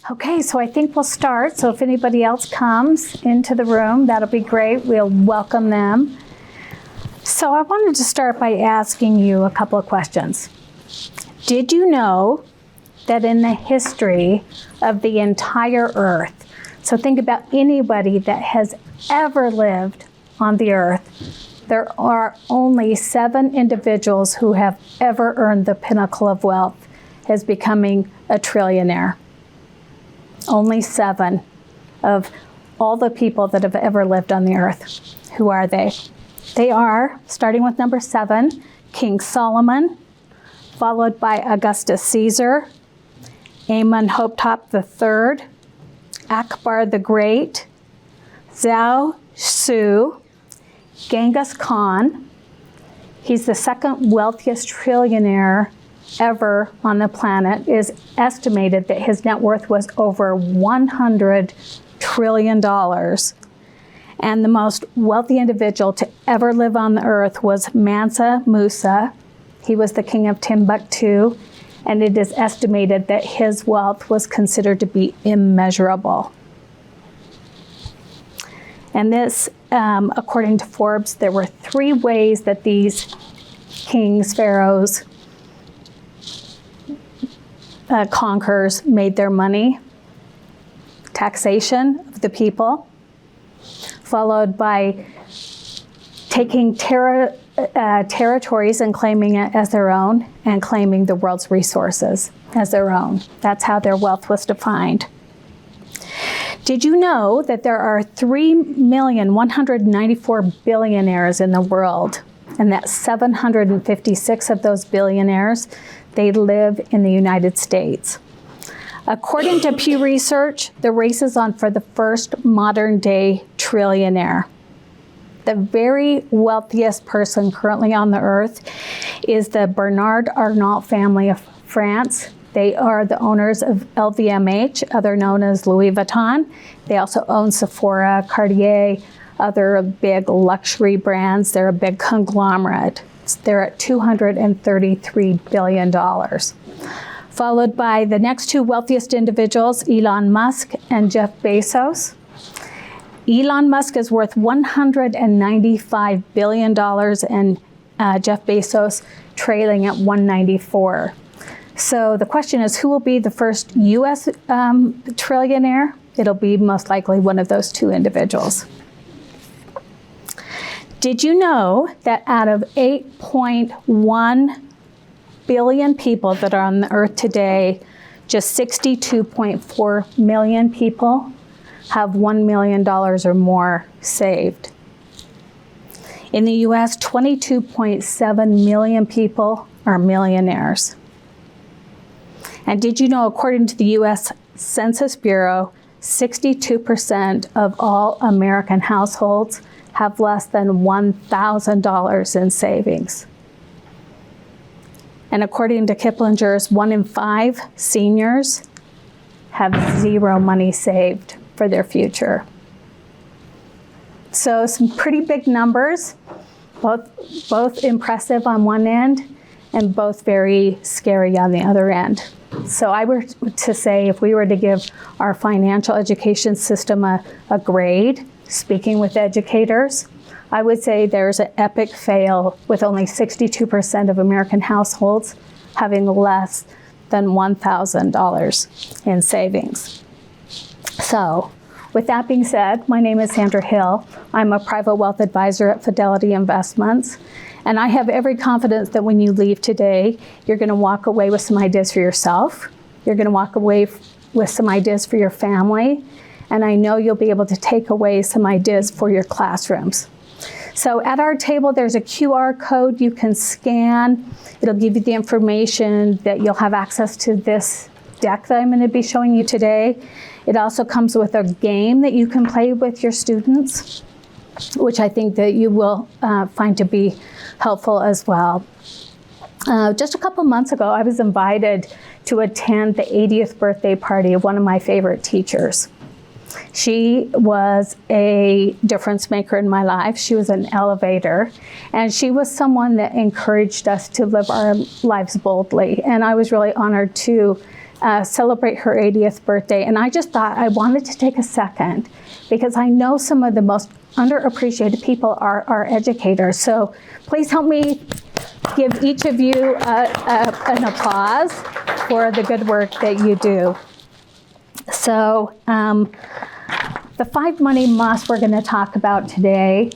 Okay, so I think we'll start. So if anybody else comes into the room, that'll be great. We'll welcome them. So I wanted to start by asking you a couple of questions. Did you know that in the history of the entire earth, so think about anybody that has ever lived on the earth, there are only 7 individuals who have ever earned the pinnacle of wealth as becoming a trillionaire. Only 7 of all the people that have ever lived on the earth. Who are they? They are, starting with number 7, King Solomon, followed by Augustus Caesar, Amenhotep III, Akbar the Great, Zhao Su, Genghis Khan. He's the second wealthiest trillionaire ever on the planet. It is estimated that his net worth was over $100 trillion. And the most wealthy individual to ever live on the earth was Mansa Musa. He was the king of Timbuktu, and it is estimated that his wealth was considered to be immeasurable. And this, according to Forbes, there were 3 ways that these kings, pharaohs, conquerors made their money. Taxation of the people, followed by taking territories and claiming it as their own, and claiming the world's resources as their own. That's how their wealth was defined. Did you know that there are 3,194 billionaires in the world, and that 756 of those billionaires, they live in the United States? According to Pew Research, the race is on for the first modern day trillionaire. The very wealthiest person currently on the earth is the Bernard Arnault family of France. They are the owners of LVMH, other known as Louis Vuitton. They also own Sephora, Cartier, other big luxury brands. They're a big conglomerate. They're at $233 billion. Followed by the next 2 wealthiest individuals, Elon Musk and Jeff Bezos. Elon Musk is worth $195 billion, and Jeff Bezos trailing at $194. So the question is, who will be the first U.S. trillionaire? It'll be most likely one of those 2 individuals. Did you know that out of 8.1 billion people that are on the earth today, just 62.4 million people have $1 million or more saved? In the US, 22.7 million people are millionaires. And did you know, according to the US Census Bureau, 62% of all American households have less than $1,000 in savings? And according to Kiplinger's, 1 in 5 seniors have 0 money saved for their future. So some pretty big numbers, both impressive on one end and both very scary on the other end. So I were to say, if we were to give our financial education system a grade, speaking with educators, I would say there's an epic fail with only 62% of American households having less than $1,000 in savings. So with that being said, my name is Sandra Hill. I'm a private wealth advisor at Fidelity Investments. And I have every confidence that when you leave today, you're going to walk away with some ideas for yourself. You're going to walk away with some ideas for your family. And I know you'll be able to take away some ideas for your classrooms. So at our table, there's a QR code you can scan. It'll give you the information that you'll have access to this deck that I'm going to be showing you today. It also comes with a game that you can play with your students, which I think that you will find to be helpful as well. Just a couple months ago, I was invited to attend the 80th birthday party of one of my favorite teachers. She was a difference maker in my life. She was an elevator, and she was someone that encouraged us to live our lives boldly. And I was really honored to celebrate her 80th birthday. And I just thought I wanted to take a second because I know some of the most underappreciated people are our educators. So please help me give each of you an applause for the good work that you do. So the 5 money musts we're going to talk about today.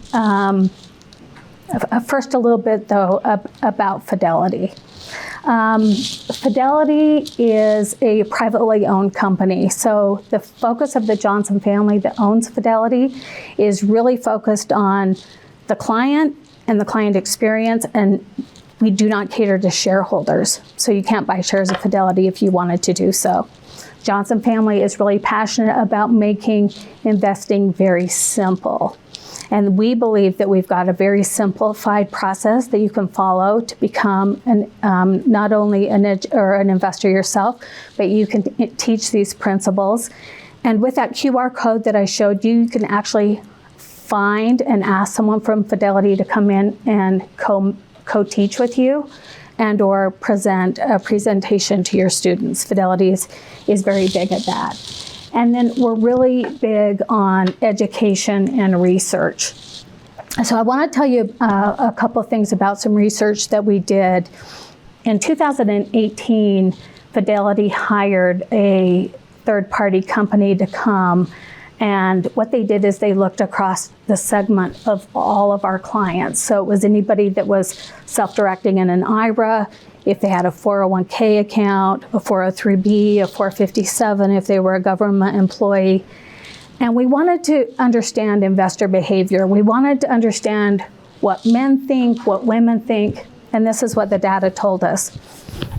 First, a little bit, though, about Fidelity. Fidelity is a privately owned company. So the focus of the Johnson family that owns Fidelity is really focused on the client and the client experience, and we do not cater to shareholders. So you can't buy shares of Fidelity if you wanted to do so. Johnson family is really passionate about making investing very simple. And we believe that we've got a very simplified process that you can follow to become not only an investor yourself, but you can teach these principles. And with that QR code that I showed you, you can actually find and ask someone from Fidelity to come in and co-teach with you and or present a presentation to your students. Fidelity is very big at that. And then we're really big on education and research. So I want to tell you a couple of things about some research that we did. In 2018, Fidelity hired a third-party company to come, and what they did is they looked across the segment of all of our clients. So it was anybody that was self-directing in an IRA, if they had a 401k account, a 403b, a 457, if they were a government employee. And we wanted to understand investor behavior. We wanted to understand what men think, what women think, and this is what the data told us.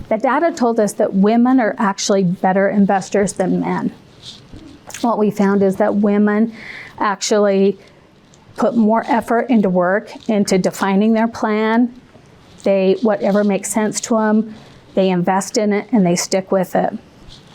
The data told us that women are actually better investors than men. What we found is that women actually put more effort into work, into defining their plan. Whatever makes sense to them, they invest in it and they stick with it.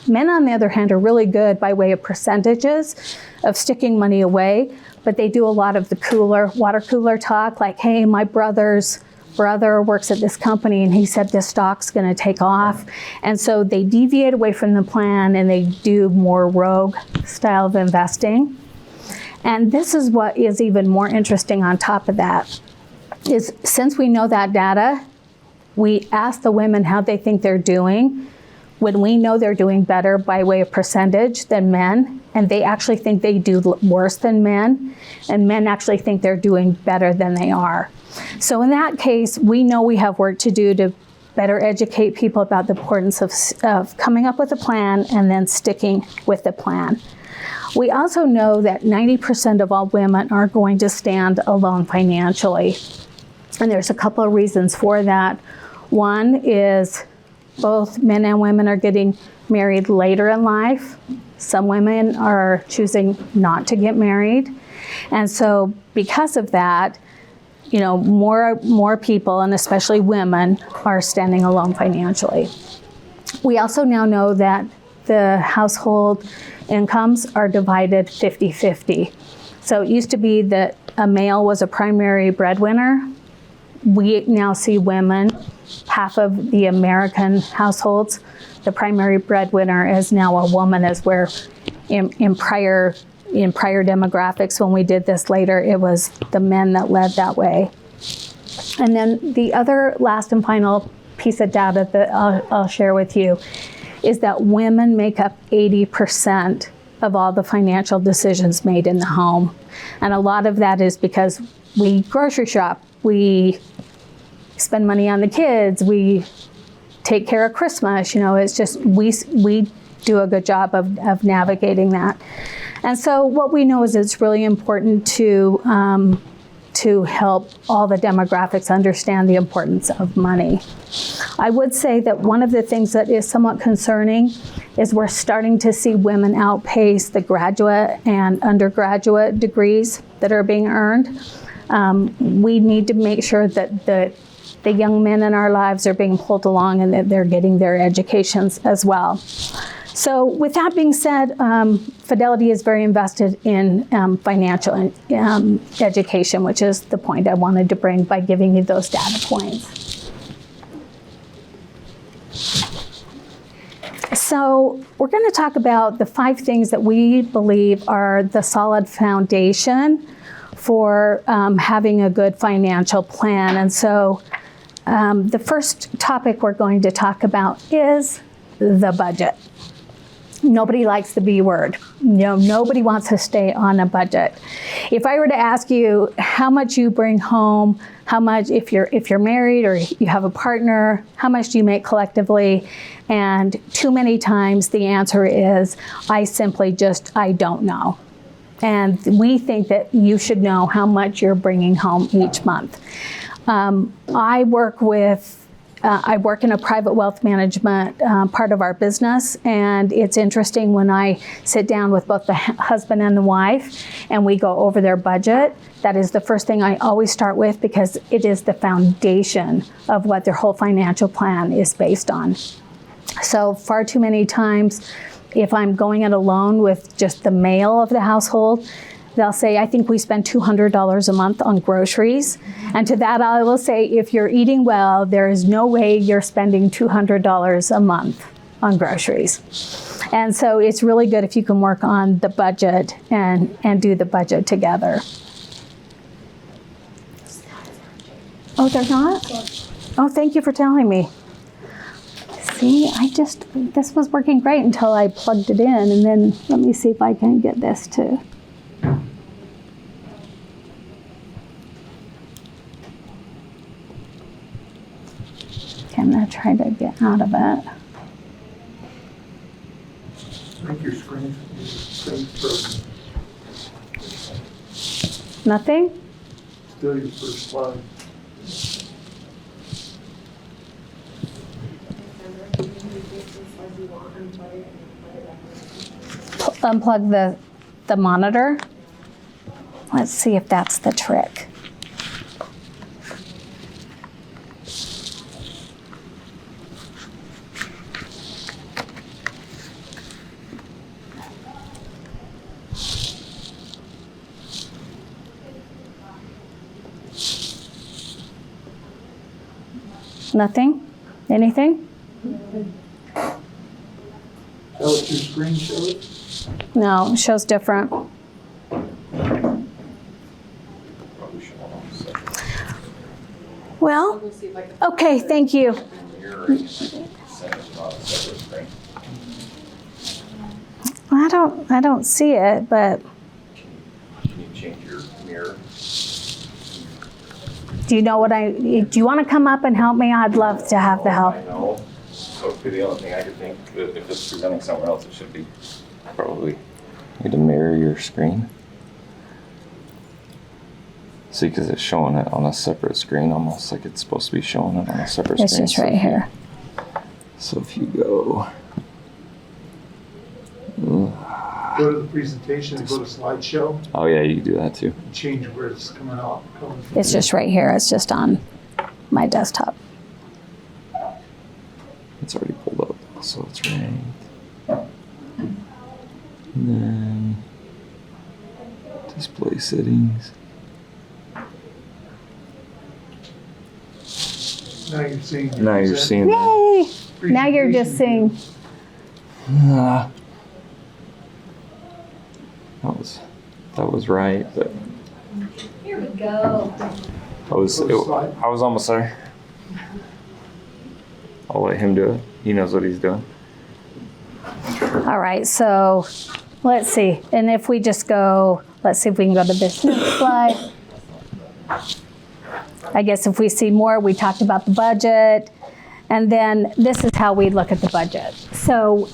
Men, on the other hand, are really good by way of percentages of sticking money away, but they do a lot of the water cooler talk, like, hey, my brother's brother works at this company and he said this stock's going to take off. And so they deviate away from the plan and they do more rogue style of investing. And this is what is even more interesting on top of that. Is since we know that data, we ask the women how they think they're doing when we know they're doing better by way of percentage than men, and they actually think they do worse than men, and men actually think they're doing better than they are. So in that case, we know we have work to do to better educate people about the importance of coming up with a plan and then sticking with the plan. We also know that 90% of all women are going to stand alone financially. And there's a couple of reasons for that. One is both men and women are getting married later in life. Some women are choosing not to get married. And so because of that, more people, and especially women, are standing alone financially. We also now know that the household incomes are divided 50-50. So it used to be that a male was a primary breadwinner. We now see women, half of the American households, the primary breadwinner is now a woman, as where in prior demographics, when we did this later, it was the men that led that way. And then the other last and final piece of data that I'll share with you is that women make up 80% of all the financial decisions made in the home. And a lot of that is because we grocery shop, we spend money on the kids, we take care of Christmas, it's just, we do a good job of navigating that. And so what we know is it's really important to help all the demographics understand the importance of money. I would say that one of the things that is somewhat concerning is we're starting to see women outpace the graduate and undergraduate degrees that are being earned. We need to make sure that the young men in our lives are being pulled along and that they're getting their educations as well. So with that being said, Fidelity is very invested in financial education, which is the point I wanted to bring by giving you those data points. So we're going to talk about the 5 things that we believe are the solid foundation for having a good financial plan. And so the first topic we're going to talk about is the budget. Nobody likes the B word. Nobody wants to stay on a budget. If I were to ask you how much you bring home, how much, if you're married or you have a partner, how much do you make collectively? And too many times the answer is, I don't know. And we think that you should know how much you're bringing home each month. I work in a private wealth management part of our business, and it's interesting when I sit down with both the husband and the wife and we go over their budget. That is the first thing I always start with, because it is the foundation of what their whole financial plan is based on. So far too many times, if I'm going it alone with just the male of the household, they'll say, I think we spend $200 a month on groceries. And to that I will say, if you're eating well, there is no way you're spending $200 a month on groceries. And so it's really good if you can work on the budget and do the budget together. Oh, they're not? Oh, thank you for telling me. See, this was working great until I plugged it in, and then let me see if I can get this to. Okay, I'm going to try to get out of it. I think your screen is Nothing? still your first slide. Unplug the monitor. Let's see if that's the trick. Nothing? Anything? Is that what your screen shows? No, it shows different. Well, okay, thank you. I don't see it, but. Can you change your mirror? Do you want to come up and help me? I'd love to have the help. I know. So it'd be the only thing I could think, that if it's presenting somewhere else, it should be probably need to mirror your screen. See, because it's showing it on a separate screen, almost like it's supposed to be showing it on a separate It's screen. just right here. So if you go. Go to the presentation and go to slideshow Oh yeah, you can do that too. and change where it's coming from. It's just right here. It's just on my desktop. It's already pulled up, so it's right. And then display settings. Now you're seeing. Now you're seeing. Yay! Now you're just seeing. That was right, but Here we go. I was almost there. I'll let him do it. He knows what he's doing. All right, so let's see. And if we just go, let's see if we can go to this next slide. I guess if we see more, we talked about the budget. And then this is how we look at the budget. So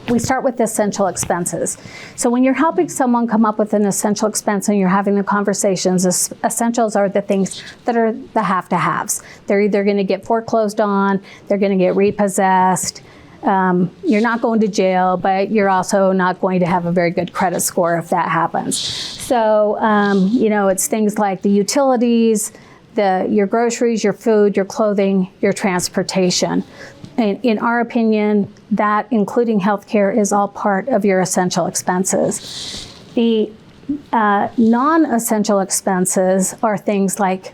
we start with essential expenses. So when you're helping someone come up with an essential expense and you're having the conversations, essentials are the things that are the have-to-haves. They're either going to get foreclosed on, they're going to get repossessed. You're not going to jail, but you're also not going to have a very good credit score if that happens. So, it's things like the utilities, your groceries, your food, your clothing, your transportation. In our opinion, that, including healthcare, is all part of your essential expenses. The non-essential expenses are things like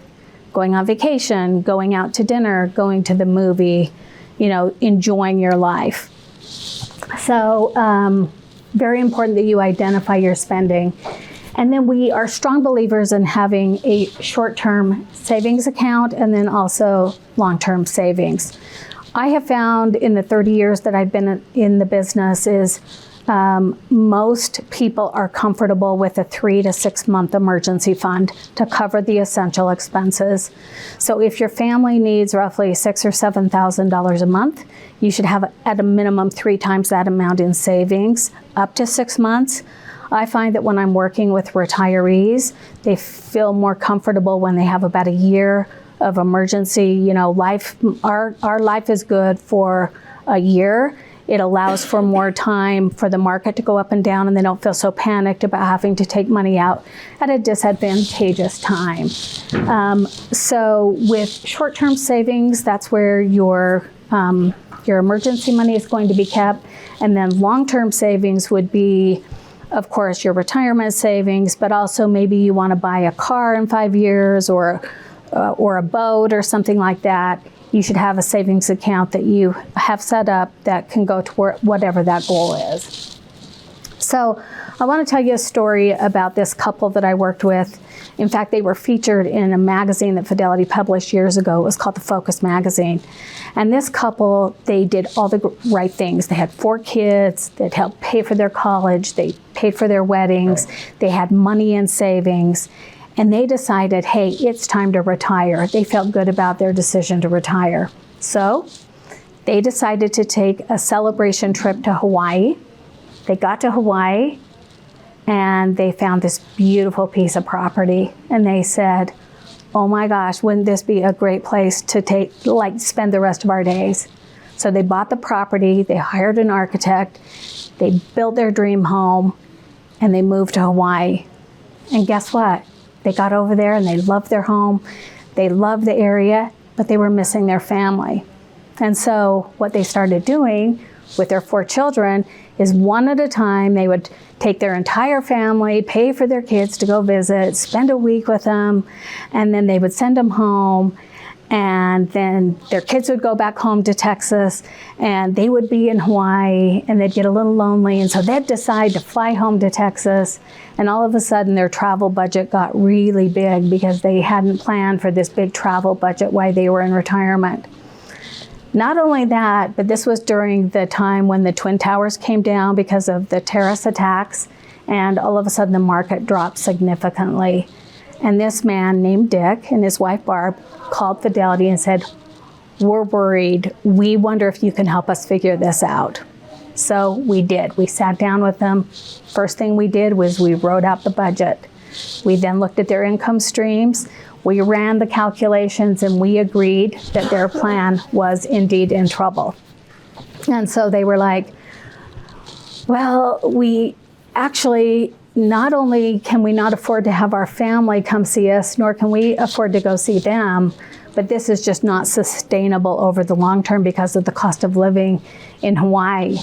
going on vacation, going out to dinner, going to the movie, enjoying your life. So very important that you identify your spending. And then we are strong believers in having a short-term savings account and then also long-term savings. I have found in the 30 years that I've been in the business is most people are comfortable with a 3 to 6 month emergency fund to cover the essential expenses. So if your family needs roughly $6,000 or $7,000 a month, you should have at a minimum 3 times that amount in savings, up to 6 months. I find that when I'm working with retirees, they feel more comfortable when they have about a year of emergency, life. Our life is good for a year. It allows for more time for the market to go up and down, and they don't feel so panicked about having to take money out at a disadvantageous time. So with short-term savings, that's where your emergency money is going to be kept. And then long-term savings would be, of course, your retirement savings, but also maybe you want to buy a car in 5 years or a boat or something like that. You should have a savings account that you have set up that can go toward whatever that goal is. So I want to tell you a story about this couple that I worked with. In fact, they were featured in a magazine that Fidelity published years ago. It was called the Focus magazine. And this couple, they did all the right things. They had 4 kids that helped pay for their college. They paid for their weddings. They had money in savings. And they decided, hey, it's time to retire. They felt good about their decision to retire. So they decided to take a celebration trip to Hawaii. They got to Hawaii and they found this beautiful piece of property. And they said, oh my gosh, wouldn't this be a great place to spend the rest of our days? So they bought the property, they hired an architect, they built their dream home, and they moved to Hawaii. And guess what? They got over there and they loved their home, they loved the area, but they were missing their family. And so what they started doing with their 4 children is one at a time, they would take their entire family, pay for their kids to go visit, spend a week with them, and then they would send them home. And then their kids would go back home to Texas and they would be in Hawaii and they'd get a little lonely. And so they'd decide to fly home to Texas. And all of a sudden their travel budget got really big because they hadn't planned for this big travel budget while they were in retirement. Not only that, but this was during the time when the Twin Towers came down because of the terrorist attacks. And all of a sudden the market dropped significantly. And this man named Dick and his wife Barb called Fidelity and said, we're worried. We wonder if you can help us figure this out. So we did. We sat down with them. First thing we did was we wrote out the budget. We then looked at their income streams. We ran the calculations and we agreed that their plan was indeed in trouble. And so they were like, well, we actually, not only can we not afford to have our family come see us, nor can we afford to go see them, but this is just not sustainable over the long term because of the cost of living in Hawaii.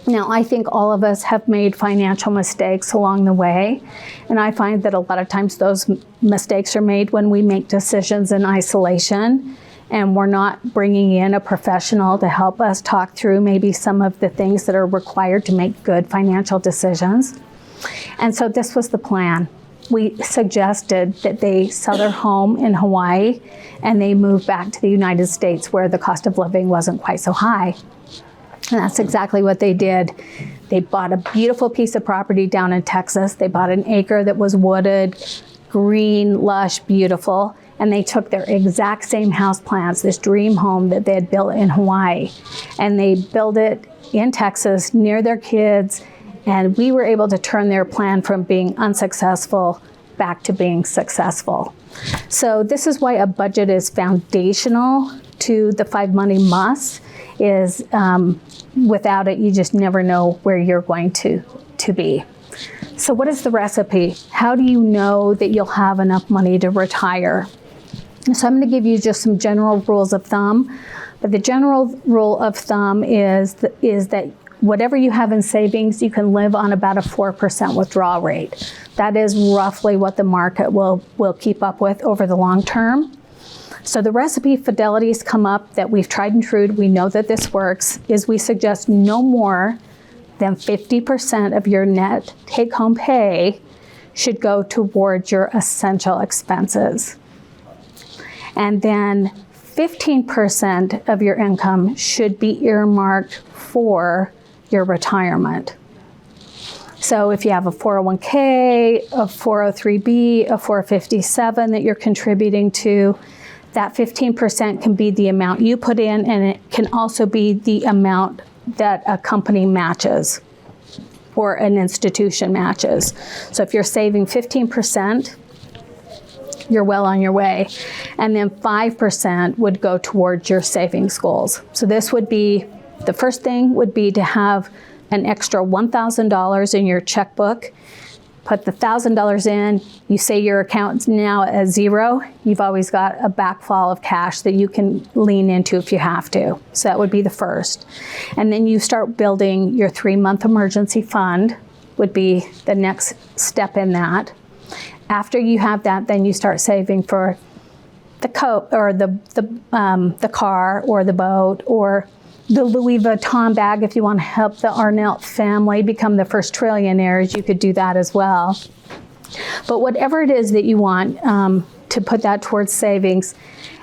Now, I think all of us have made financial mistakes along the way, and I find that a lot of times those mistakes are made when we make decisions in isolation and we're not bringing in a professional to help us talk through maybe some of the things that are required to make good financial decisions. And so this was the plan. We suggested that they sell their home in Hawaii and they move back to the United States where the cost of living wasn't quite so high. And that's exactly what they did. They bought a beautiful piece of property down in Texas. They bought an acre that was wooded, green, lush, beautiful. And they took their exact same house plans, this dream home that they had built in Hawaii. And they built it in Texas near their kids. And we were able to turn their plan from being unsuccessful back to being successful. So this is why a budget is foundational to the 5 money musts. Is without it, you just never know where you're going to be. So what is the recipe? How do you know that you'll have enough money to retire? So I'm going to give you just some general rules of thumb. But the general rule of thumb is that whatever you have in savings, you can live on about a 4% withdrawal rate. That is roughly what the market will keep up with over the long term. So the recipe Fidelity's come up that we've tried and true, we know that this works, is we suggest no more than 50% of your net take-home pay should go towards your essential expenses. And then 15% of your income should be earmarked for your retirement. So if you have a 401k, a 403b, a 457 that you're contributing to, that 15% can be the amount you put in, and it can also be the amount that a company matches or an institution matches. So if you're saving 15%, you're well on your way. And then 5% would go towards your savings goals. So this would be, the first thing would be to have an extra $1,000 in your checkbook. Put the $1,000 in, you say your account's now at zero, you've always got a backfall of cash that you can lean into if you have to. So that would be the first. And then you start building your 3-month emergency fund, would be the next step in that. After you have that, then you start saving for the coat or the car or the boat or the Louis Vuitton bag. If you want to help the Arnett family become the first trillionaires, you could do that as well. But whatever it is that you want to put that towards savings,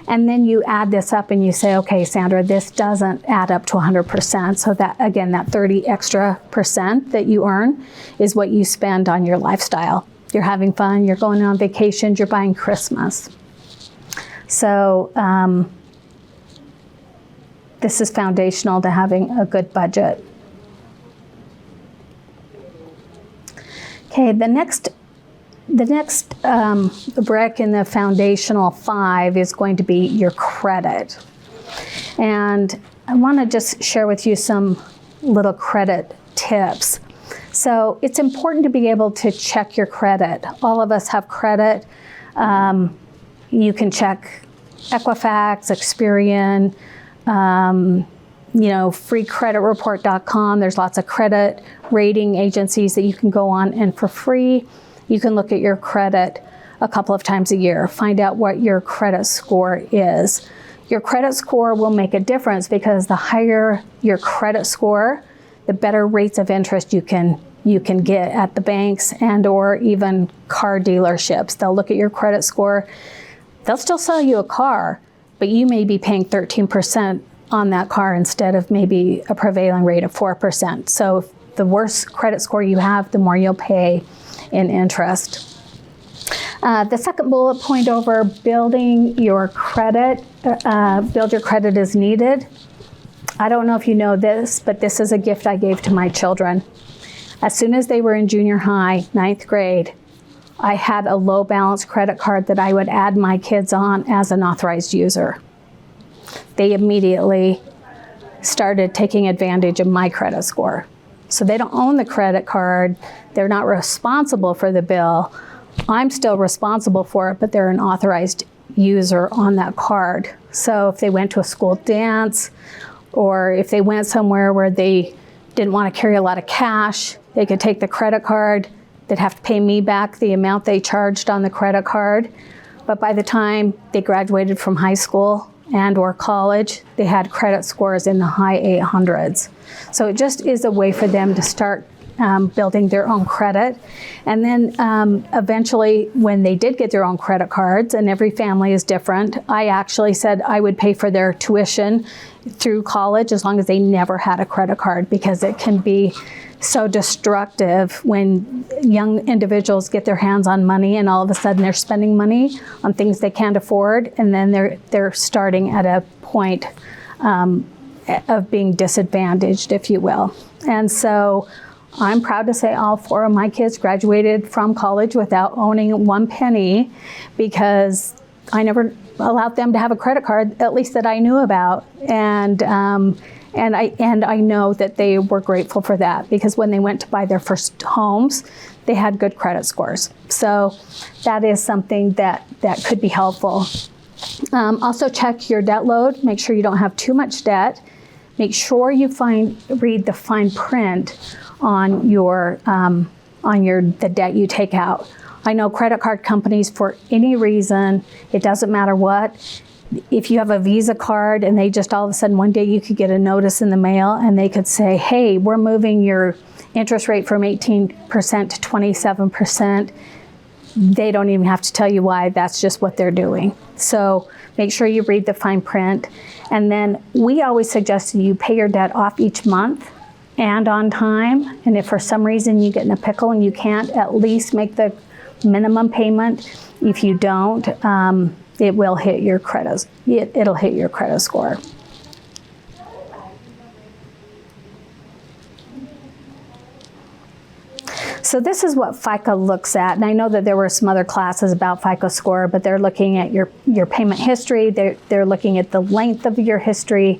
and then you add this up and you say, okay, Sandra, this doesn't add up to 100%. So that, again, that 30 extra percent that you earn is what you spend on your lifestyle. You're having fun, you're going on vacations, you're buying Christmas. So this is foundational to having a good budget. Okay, the next brick in the foundational 5 is going to be your credit. And I want to just share with you some little credit tips. So it's important to be able to check your credit. All of us have credit. You can check Equifax, Experian, freecreditreport.com. There's lots of credit rating agencies that you can go on, and for free, you can look at your credit a couple of times a year. Find out what your credit score is. Your credit score will make a difference because the higher your credit score, the better rates of interest you can get at the banks and or even car dealerships. They'll look at your credit score. They'll still sell you a car, but you may be paying 13% on that car instead of maybe a prevailing rate of 4%. So the worse credit score you have, the more you'll pay in interest. The second bullet point over building your credit, build your credit as needed. I don't know if you know this, but this is a gift I gave to my children. As soon as they were in junior high, 9th grade, I had a low balance credit card that I would add my kids on as an authorized user. They immediately started taking advantage of my credit score. So they don't own the credit card. They're not responsible for the bill. I'm still responsible for it, but they're an authorized user on that card. So if they went to a school dance, or if they went somewhere where they didn't want to carry a lot of cash, they could take the credit card. They'd have to pay me back the amount they charged on the credit card. But by the time they graduated from high school and or college, they had credit scores in the high 800s. So it just is a way for them to start building their own credit. And then eventually, when they did get their own credit cards, and every family is different, I actually said I would pay for their tuition through college as long as they never had a credit card, because it can be so destructive when young individuals get their hands on money and all of a sudden they're spending money on things they can't afford, and then they're starting at a point of being disadvantaged, if you will. And so I'm proud to say all 4 of my kids graduated from college without owning one penny, because I never allowed them to have a credit card, at least that I knew about. And I know that they were grateful for that, because when they went to buy their first homes, they had good credit scores. So that is something that could be helpful. Also check your debt load. Make sure you don't have too much debt. Make sure you read the fine print on the debt you take out. I know credit card companies, for any reason, it doesn't matter what, if you have a Visa card and they just all of a sudden one day you could get a notice in the mail and they could say, hey, we're moving your interest rate from 18% to 27%. They don't even have to tell you why. That's just what they're doing. So make sure you read the fine print. And then we always suggest you pay your debt off each month and on time. And if for some reason you get in a pickle and you can't, at least make the minimum payment. If you don't, it will hit your credit. It'll hit your credit score. So this is what FICO looks at. And I know that there were some other classes about FICO score, but they're looking at your payment history. They're looking at the length of your history.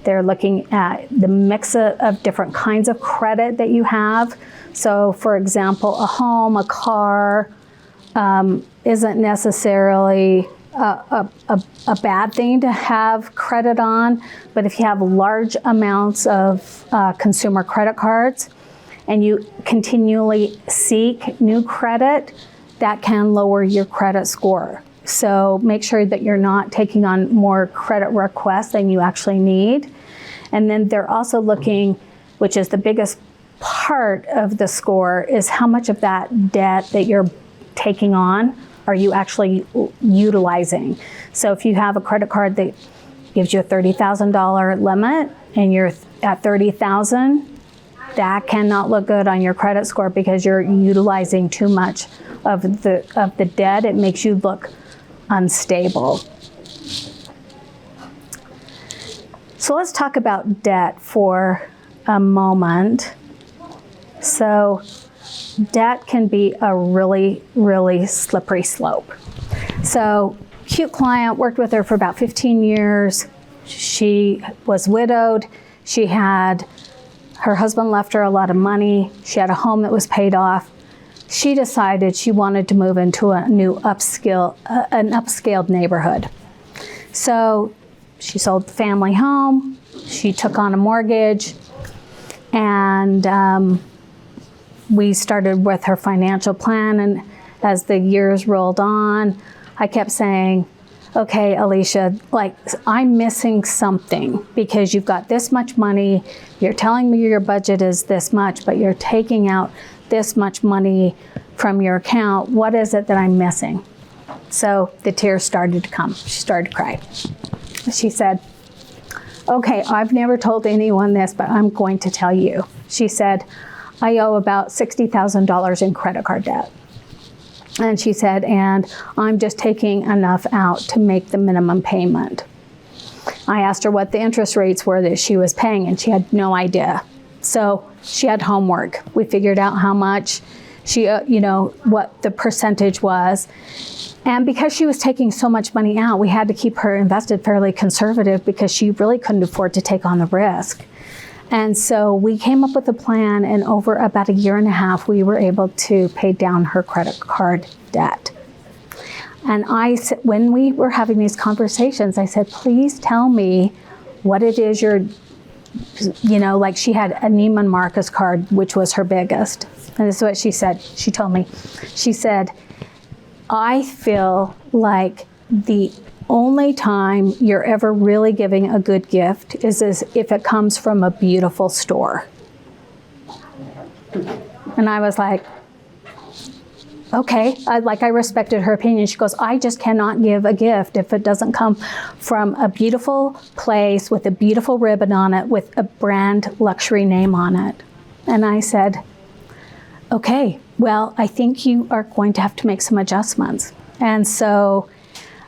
They're looking at the mix of different kinds of credit that you have. So for example, a home, a car isn't necessarily a bad thing to have credit on, but if you have large amounts of consumer credit cards, and you continually seek new credit, that can lower your credit score. So make sure that you're not taking on more credit requests than you actually need. And then they're also looking, which is the biggest part of the score, is how much of that debt that you're taking on are you actually utilizing. So if you have a credit card that gives you a $30,000 limit and you're at $30,000, that cannot look good on your credit score because you're utilizing too much of the debt. It makes you look unstable. So let's talk about debt for a moment. So debt can be a really, really slippery slope. So cute client, worked with her for about 15 years. She was widowed. Her husband left her a lot of money. She had a home that was paid off. She decided she wanted to move into a new upscaled neighborhood. So she sold the family home. She took on a mortgage, and we started with her financial plan. And as the years rolled on, I kept saying, okay, Alicia, like, I'm missing something because you've got this much money. You're telling me your budget is this much, but you're taking out this much money from your account. What is it that I'm missing? So the tears started to come. She started to cry. She said, okay, I've never told anyone this, but I'm going to tell you. She said, I owe about $60,000 in credit card debt. And she said, and I'm just taking enough out to make the minimum payment. I asked her what the interest rates were that she was paying, and she had no idea. So she had homework. We figured out how much what the percentage was. And because she was taking so much money out, we had to keep her invested fairly conservative because she really couldn't afford to take on the risk. And so we came up with a plan, and over about a year and a half, we were able to pay down her credit card debt. And when we were having these conversations, I said, please tell me what it is like she had a Neiman Marcus card, which was her biggest. And this is what she said. She told me, she said, I feel like the only time you're ever really giving a good gift is if it comes from a beautiful store. And I was like, okay. I respected her opinion. She goes, I just cannot give a gift if it doesn't come from a beautiful place with a beautiful ribbon on it with a brand luxury name on it. And I said, okay, well, I think you are going to have to make some adjustments. And so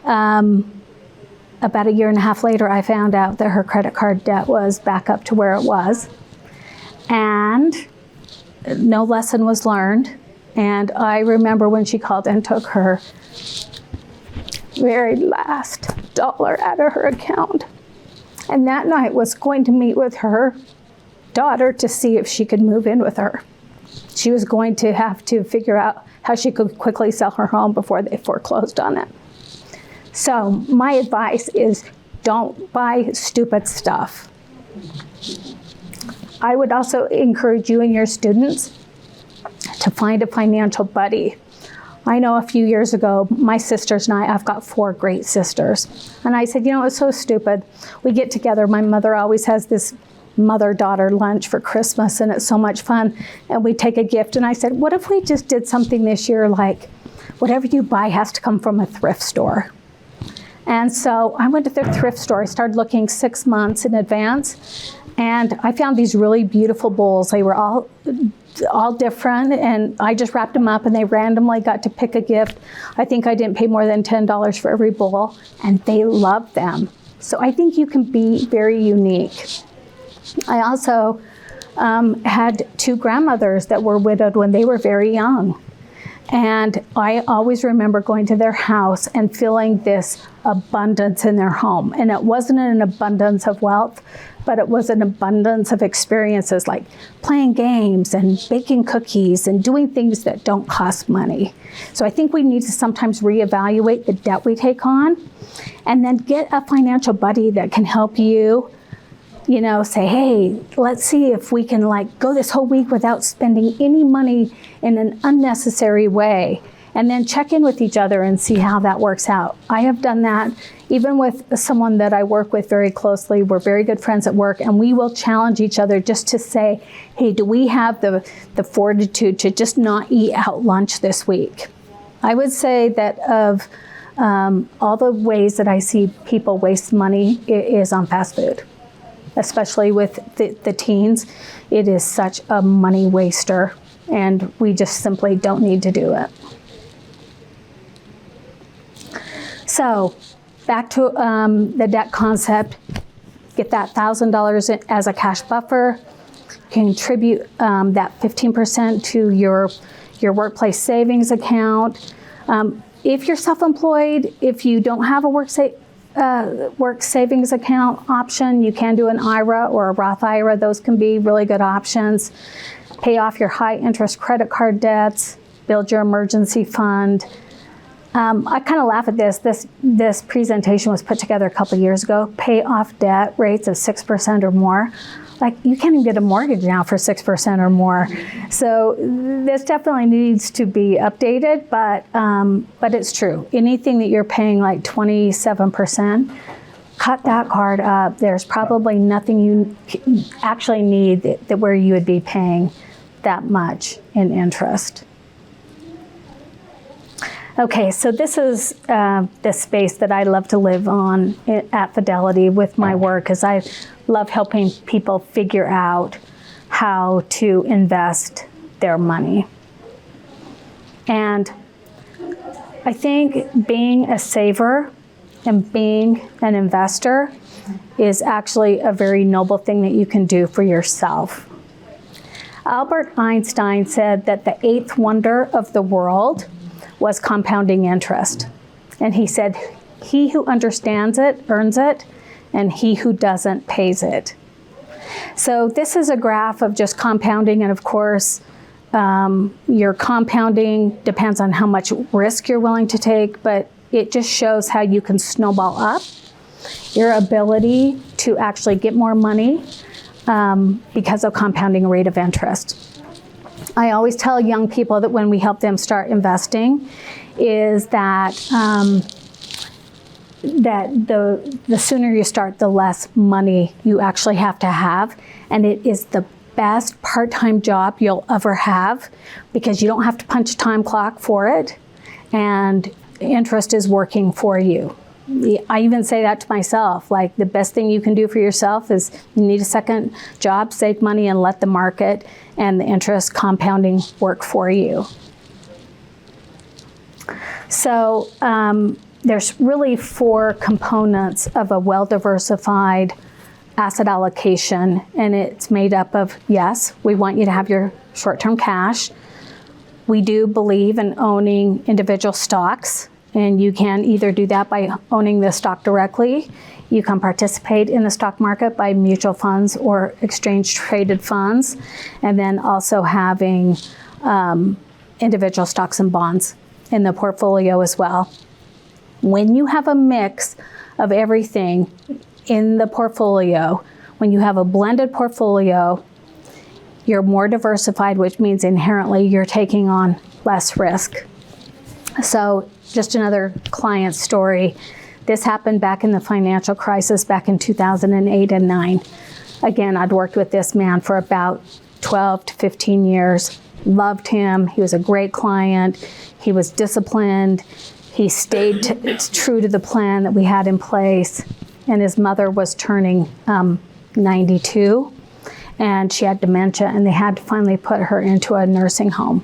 about a year and a half later, I found out that her credit card debt was back up to where it was. And no lesson was learned. And I remember when she called and took her very last dollar out of her account. And that night was going to meet with her daughter to see if she could move in with her. She was going to have to figure out how she could quickly sell her home before they foreclosed on it. So my advice is don't buy stupid stuff. I would also encourage you and your students to find a financial buddy. I know a few years ago, my sisters and I've got 4 great sisters. And I said, it's so stupid. We get together. My mother always has this mother-daughter lunch for Christmas, and it's so much fun. And we take a gift. And I said, what if we just did something this year like, whatever you buy has to come from a thrift store? And so I went to the thrift store. I started looking 6 months in advance. And I found these really beautiful bowls. They were all different, and I just wrapped them up, and they randomly got to pick a gift. I think I didn't pay more than $10 for every bowl, and they loved them. So I think you can be very unique. I also had 2 grandmothers that were widowed when they were very young. And I always remember going to their house and feeling this abundance in their home. And it wasn't an abundance of wealth, but it was an abundance of experiences like playing games and baking cookies and doing things that don't cost money. So I think we need to sometimes reevaluate the debt we take on, and then get a financial buddy that can help you, say, hey, let's see if we can go this whole week without spending any money in an unnecessary way. And then check in with each other and see how that works out. I have done that even with someone that I work with very closely. We're very good friends at work, and we will challenge each other just to say, hey, do we have the fortitude to just not eat out lunch this week? I would say that of all the ways that I see people waste money, it is on fast food. Especially with the teens, it is such a money waster, and we just simply don't need to do it. So back to the debt concept, get that $1,000 as a cash buffer, contribute that 15% to your workplace savings account. If you're self-employed, if you don't have a work savings account option, you can do an IRA or a Roth IRA. Those can be really good options. Pay off your high interest credit card debts, build your emergency fund. I kind of laugh at this. This presentation was put together a couple of years ago. Pay off debt rates of 6% or more. You can't even get a mortgage now for 6% or more. So this definitely needs to be updated, but it's true. Anything that you're paying 27%, cut that card up. There's probably nothing you actually need that where you would be paying that much in interest. Okay, so this is the space that I love to live on at Fidelity with my work, as I love helping people figure out how to invest their money. And I think being a saver and being an investor is actually a very noble thing that you can do for yourself. Albert Einstein said that the 8th wonder of the world was compounding interest. And he said, he who understands it earns it, and he who doesn't pays it. So this is a graph of just compounding, and of course, your compounding depends on how much risk you're willing to take, but it just shows how you can snowball up your ability to actually get more money because of compounding rate of interest. I always tell young people that when we help them start investing is that the sooner you start, the less money you actually have to have. And it is the best part-time job you'll ever have because you don't have to punch a time clock for it, and interest is working for you. I even say that to myself, the best thing you can do for yourself is you need a second job, save money, and let the market and the interest compounding work for you. So there's really 4 components of a well-diversified asset allocation, and it's made up of, yes, we want you to have your short-term cash. We do believe in owning individual stocks, and you can either do that by owning the stock directly. You can participate in the stock market by mutual funds or exchange-traded funds, and then also having individual stocks and bonds in the portfolio as well. When you have a mix of everything in the portfolio, when you have a blended portfolio, you're more diversified, which means inherently you're taking on less risk. So just another client story. This happened back in the financial crisis back in 2008 and 9. Again, I'd worked with this man for about 12 to 15 years. Loved him. He was a great client. He was disciplined. He stayed true to the plan that we had in place. And his mother was turning 92, and she had dementia, and they had to finally put her into a nursing home.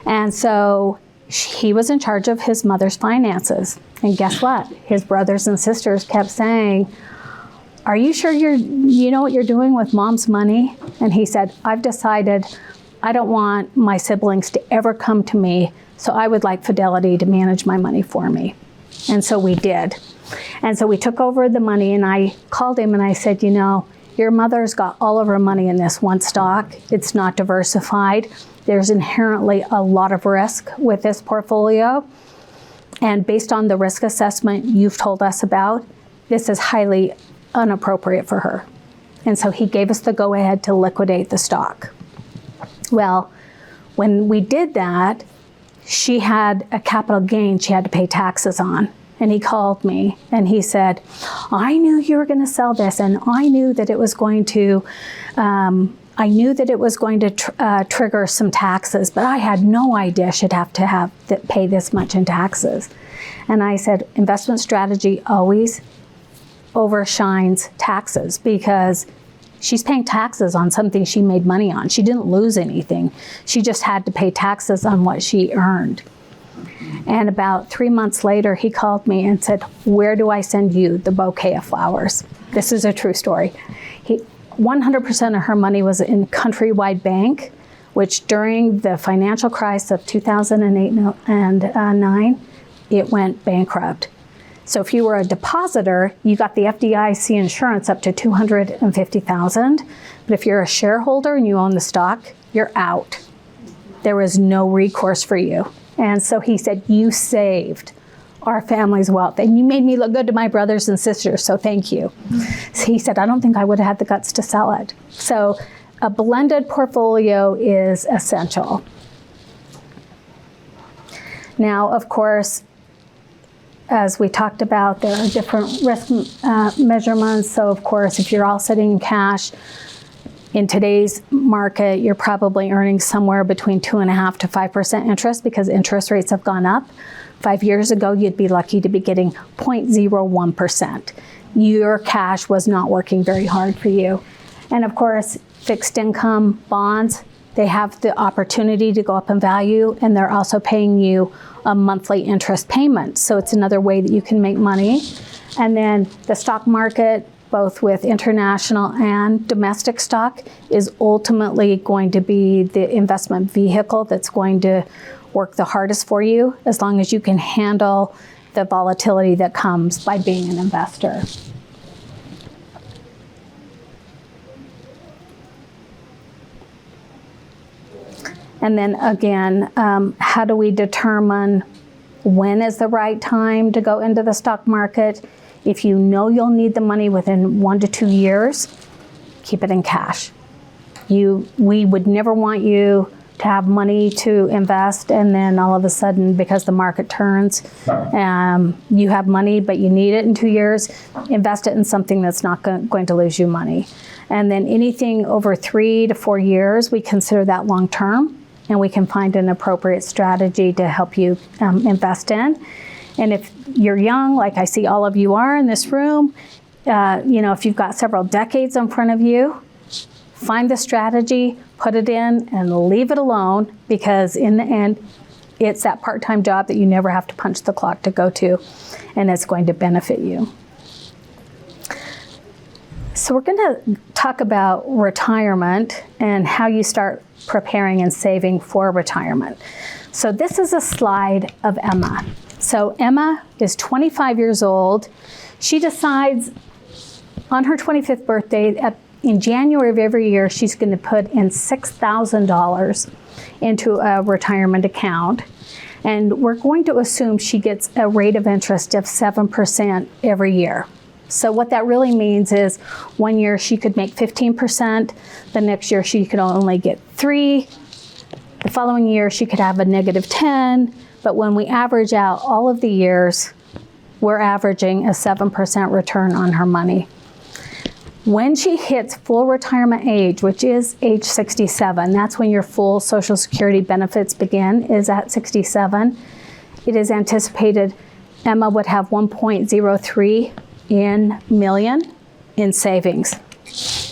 And so he was in charge of his mother's finances. And guess what? His brothers and sisters kept saying, "Are you sure you know what you're doing with mom's money?" And he said, "I've decided I don't want my siblings to ever come to me, so I would like Fidelity to manage my money for me." And so we did. And so we took over the money, and I called him and I said, "You know, your mother's got all of her money in this one stock. It's not diversified. There's inherently a lot of risk with this portfolio. And based on the risk assessment you've told us about, this is highly inappropriate for her." And so he gave us the go-ahead to liquidate the stock. Well, when we did that, she had a capital gain she had to pay taxes on. And he called me and he said, "I knew you were going to sell this, and I knew that it was going to trigger some taxes, but I had no idea she'd have to pay this much in taxes." And I said, investment strategy always overshines taxes, because she's paying taxes on something she made money on. She didn't lose anything. She just had to pay taxes on what she earned. And about 3 months later, he called me and said, "Where do I send you the bouquet of flowers?" This is a true story. 100% of her money was in Countrywide Bank, which during the financial crisis of 2008 and 9, it went bankrupt. So if you were a depositor, you got the FDIC insurance up to $250,000. But if you're a shareholder and you own the stock, you're out. There was no recourse for you. And so he said, "You saved our family's wealth, and you made me look good to my brothers and sisters, so thank you." So he said, "I don't think I would have had the guts to sell it." So a blended portfolio is essential. Now, of course, as we talked about, there are different risk measurements. So of course, if you're all sitting in cash, in today's market, you're probably earning somewhere between 2.5% to 5% interest, because interest rates have gone up. 5 years ago, you'd be lucky to be getting 0.01%. Your cash was not working very hard for you. And of course, fixed income bonds, they have the opportunity to go up in value, and they're also paying you a monthly interest payment. So it's another way that you can make money. And then the stock market, both with international and domestic stock, is ultimately going to be the investment vehicle that's going to work the hardest for you, as long as you can handle the volatility that comes by being an investor. And then again, how do we determine when is the right time to go into the stock market? If you know you'll need the money within 1 to 2 years, keep it in cash. We would never want you to have money to invest, and then all of a sudden, because the market turns, you have money but you need it in 2 years, invest it in something that's not going to lose you money. And then anything over 3 to 4 years, we consider that long term, and we can find an appropriate strategy to help you invest in. And if you're young, like I see all of you are in this room, if you've got several decades in front of you, find the strategy, put it in, and leave it alone, because in the end, it's that part-time job that you never have to punch the clock to go to, and it's going to benefit you. So we're going to talk about retirement and how you start preparing and saving for retirement. So this is a slide of Emma. So Emma is 25 years old. She decides on her 25th birthday, in January of every year, she's going to put in $6,000 into a retirement account. And we're going to assume she gets a rate of interest of 7% every year. So what that really means is 1 year she could make 15%, the next year she could only get 3%, the The following year, she could have a negative 10, but when we average out all of the years, we're averaging a 7% return on her money. When she hits full retirement age, which is age 67, that's when your full Social Security benefits begin, is at 67. It is anticipated Emma would have 1.03 million in savings.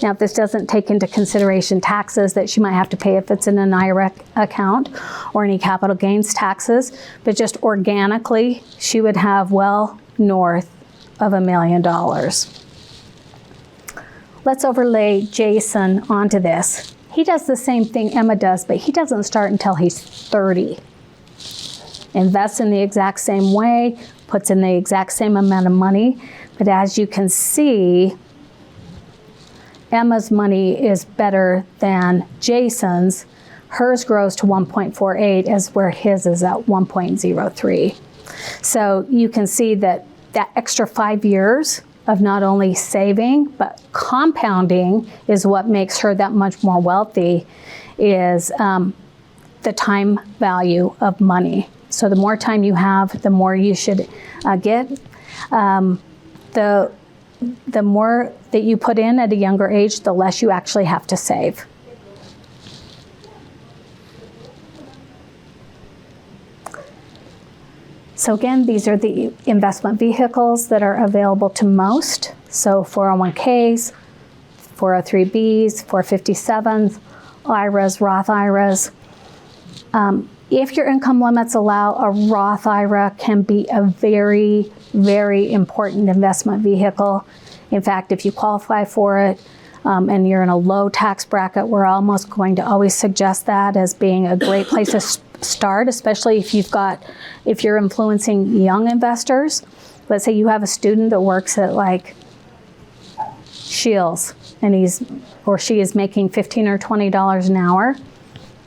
Now, this doesn't take into consideration taxes that she might have to pay if it's in an IRA account or any capital gains taxes, but just organically, she would have well north of $1 million. Let's overlay Jason onto this. He does the same thing Emma does, but he doesn't start until he's 30. Invests in the exact same way, puts in the exact same amount of money, but as you can see, Emma's money is better than Jason's. Hers grows to 1.48 as where his is at 1.03. So you can see that that extra 5 years of not only saving, but compounding is what makes her that much more wealthy, is the time value of money. So the more time you have, the more you should get. The more that you put in at a younger age, the less you actually have to save. So again, these are the investment vehicles that are available to most. So 401ks, 403bs, 457s, IRAs, Roth IRAs. If your income limits allow, a Roth IRA can be a very, very important investment vehicle. In fact, if you qualify for it and you're in a low tax bracket, we're almost going to always suggest that as being a great place to start, especially if you're influencing young investors. Let's say you have a student that works at like Shields and he's or she is making $15 or $20 an hour.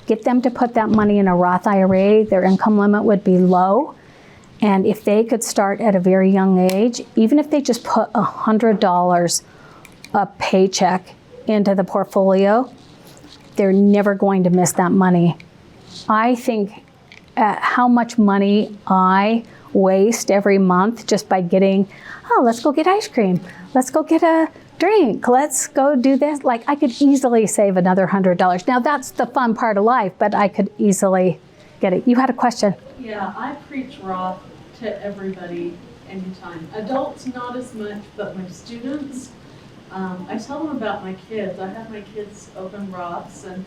Get them to put that money in a Roth IRA. Their income limit would be low. And if they could start at a very young age, even if they just put $100 a paycheck into the portfolio, they're never going to miss that money. I think how much money I waste every month just by getting, oh, let's go get ice cream. Let's go get a drink. Let's go do this. Like, I could easily save another $100. Now, that's the fun part of life, but I could easily get it. You had a question. Yeah, I preach Roth to everybody anytime. Adults, not as much, but my students, I tell them about my kids. I have my kids open Roths, and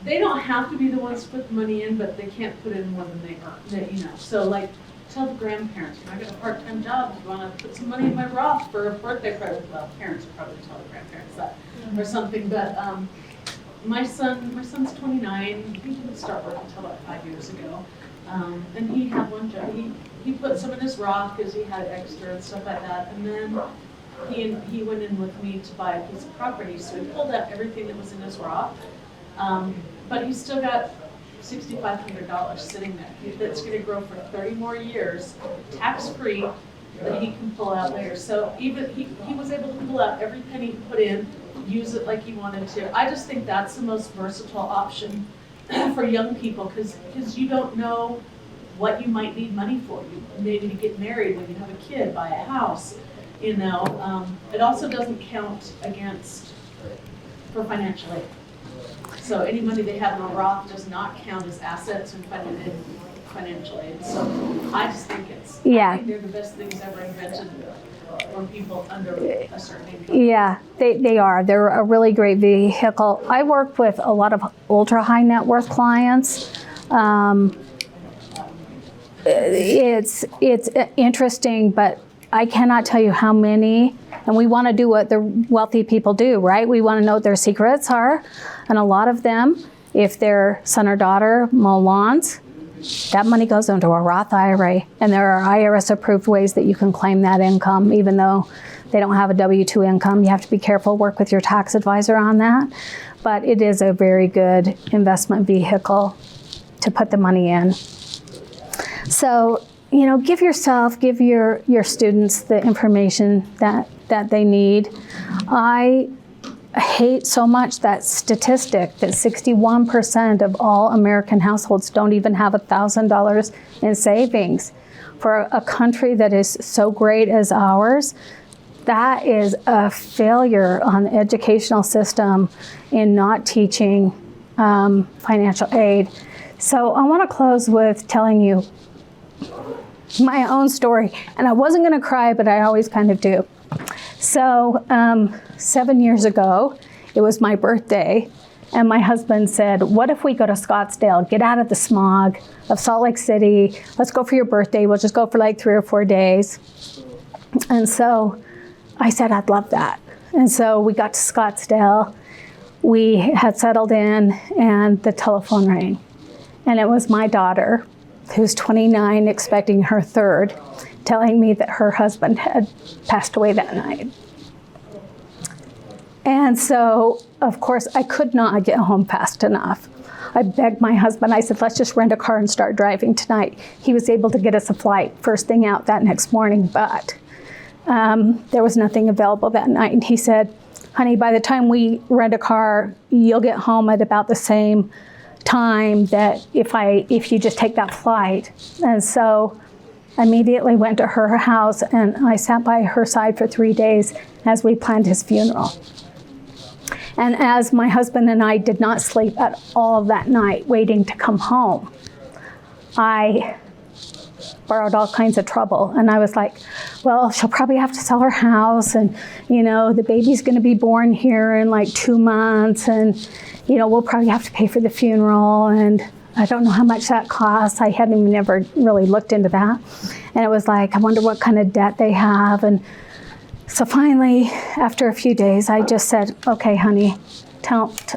they don't have to be the ones to put the money in, but they can't put in more than they earn. So like, tell the grandparents, I got a part-time job, do you want to put some money in my Roth for a birthday present? Well, parents would probably tell the grandparents that or something, but my son's 29, he didn't start working until about 5 years ago, and he had one job. He put some in his Roth because he had extra and stuff like that, and then he went in with me to buy a piece of property, so he pulled out everything that was in his Roth, but he's still got $6,500 sitting there that's going to grow for 30 more years, tax-free, that he can pull out later. So even he was able to pull out every penny he put in, use it like he wanted to. I just think that's the most versatile option for young people, because you don't know what you might need money for. You maybe to get married, when you have a kid, buy a house. It also doesn't count for financial aid. So any money they have in a Roth does not count as assets in financial aid. So I just think I think they're the best things ever invented for people under a certain income. Yeah, they are. They're a really great vehicle. I work with a lot of ultra high net worth clients. It's interesting, but I cannot tell you how many, and we want to do what the wealthy people do, right? We want to know what their secrets are. And a lot of them, if their son or daughter mow lawns, that money goes into a Roth IRA. And there are IRS approved ways that you can claim that income, even though they don't have a W-2 income. You have to be careful, work with your tax advisor on that. But it is a very good investment vehicle to put the money in. So, give your students the information that they need. I hate so much that statistic that 61% of all American households don't even have $1,000 in savings. For a country that is so great as ours, that is a failure on the educational system in not teaching financial aid. So I want to close with telling you my own story. And I wasn't going to cry, but I always kind of do. So 7 years ago, it was my birthday, and my husband said, what if we go to Scottsdale, get out of the smog of Salt Lake City, let's go for your birthday, we'll just go for like 3 or 4 days. And so I said, I'd love that. And so we got to Scottsdale, we had settled in, and the telephone rang. And it was my daughter, who's 29, expecting her third, telling me that her husband had passed away that night. And so, of course, I could not get home fast enough. I begged my husband, I said, let's just rent a car and start driving tonight. He was able to get us a flight first thing out that next morning, but there was nothing available that night. And he said, honey, by the time we rent a car, you'll get home at about the same time that if you just take that flight. And so I immediately went to her house, and I sat by her side for 3 days as we planned his funeral. And as my husband and I did not sleep at all that night waiting to come home, I borrowed all kinds of trouble. And I was like, well, she'll probably have to sell her house, and the baby's going to be born here in like 2 months, and we'll probably have to pay for the funeral, and I don't know how much that costs. I hadn't even ever really looked into that. And it was like, I wonder what kind of debt they have. And so finally, after a few days, I just said, okay, honey,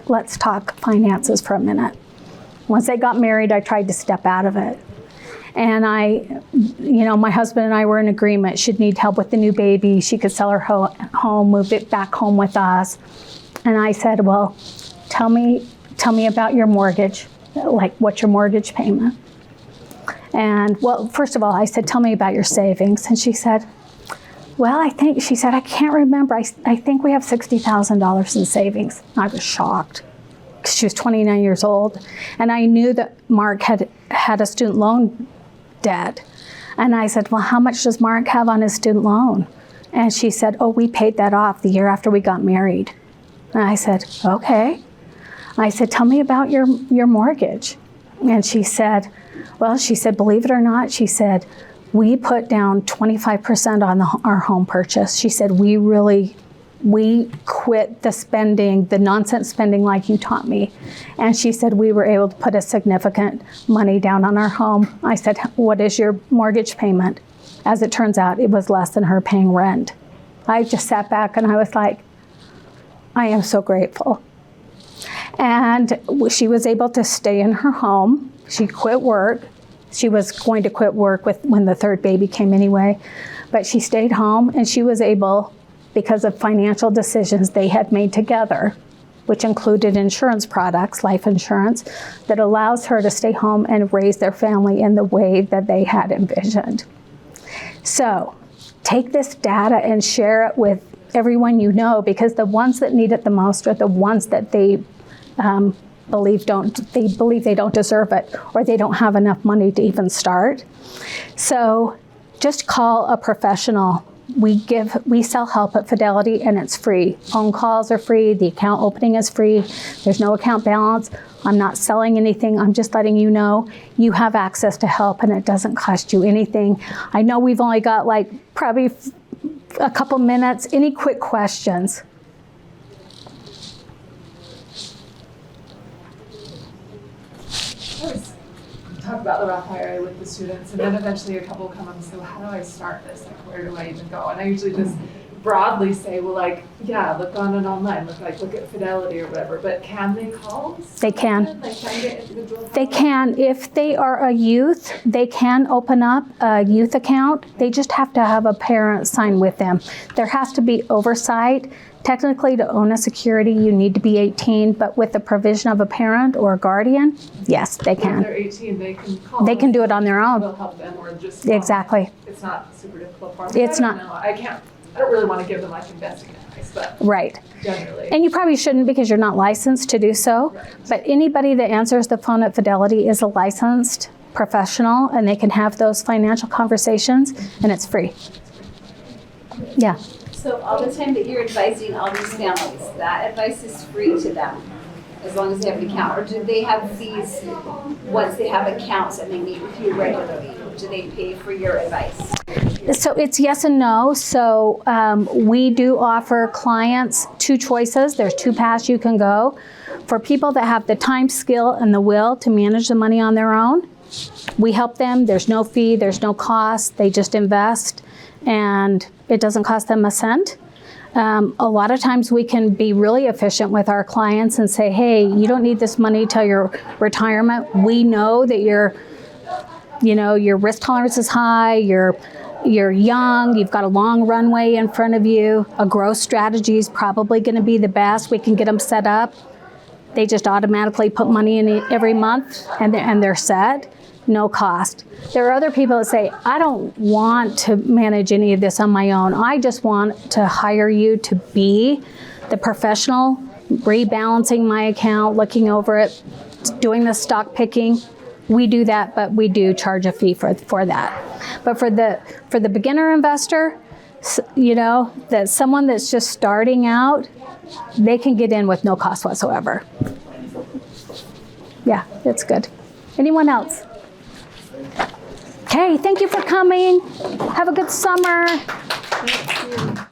let's talk finances for a minute. Once they got married, I tried to step out of it. And my husband and I were in agreement. She'd need help with the new baby. She could sell her home, move it back home with us. And I said, well, tell me about your mortgage. Like, what's your mortgage payment? And well, first of all, I said, tell me about your savings. And she said, well, I can't remember. I think we have $60,000 in savings. I was shocked because she was 29 years old. And I knew that Mark had a student loan debt. And I said, well, how much does Mark have on his student loan? And she said, oh, we paid that off the year after we got married. And I said, okay. I said, tell me about your mortgage. And she said, believe it or not, she said, we put down 25% on our home purchase. She said, we quit the spending, the nonsense spending like you taught me. And she said, we were able to put a significant money down on our home. I said, what is your mortgage payment? As it turns out, it was less than her paying rent. I just sat back and I was like, I am so grateful. And she was able to stay in her home. She quit work. She was going to quit work when the third baby came anyway. But she stayed home, and she was able, because of financial decisions they had made together, which included insurance products, life insurance, that allows her to stay home and raise their family in the way that they had envisioned. So take this data and share it with everyone you know, because the ones that need it the most are the ones that they believe they don't deserve it, or they don't have enough money to even start. So just call a professional. We sell help at Fidelity, and it's free. Phone calls are free. The account opening is free. There's no account balance. I'm not selling anything. I'm just letting you know you have access to help, and it doesn't cost you anything. I know we've only got probably a couple minutes. Any quick questions? Talk about the Roth IRA with the students, and then eventually a couple come up and say, well, how do I start this? Like, where do I even go? And I usually just broadly say, well, look on it online, look at Fidelity or whatever. But can they call? They can. Get individual They can. If they are a youth, they can open up a youth account. They just have to have a parent sign with them. There has to be oversight. Technically, to own a security, you need to be 18, but with the provision of a parent or a guardian, yes, they If can. they're 18, they can call. They can do it on their own. We'll help them, or just Exactly. It's not super difficult for them. It's I don't not. know. I can't I don't really want to give them like investing advice, but Right. generally. And you probably shouldn't because you're not licensed to do so. Right. But anybody that answers the phone at Fidelity is a licensed professional, and they can have those financial conversations, and it's free. Yeah. So all the time that you're advising all these families, that advice is free to them, as long as they have an account? Or do they have fees once they have accounts and they meet with you regularly? Do they pay for your advice? So it's yes and no. So we do offer clients two choices. There's two paths you can go. For people that have the time, skill, and the will to manage the money on their own, we help them. There's no fee, there's no cost. They just invest, and it doesn't cost them a cent. A lot of times we can be really efficient with our clients and say, hey, you don't need this money till your retirement. We know that your risk tolerance is high, you're young, you've got a long runway in front of you. A growth strategy is probably going to be the best. We can get them set up. They just automatically put money in every month, and they're set. No cost. There are other people that say, I don't want to manage any of this on my own. I just want to hire you to be the professional, rebalancing my account, looking over it, doing the stock picking. We do that, but we do charge a fee for that. But for the beginner investor, that someone that's just starting out, they can get in with no cost whatsoever. Yeah, it's good. Anyone else? Okay, thank you for coming. Have a good summer.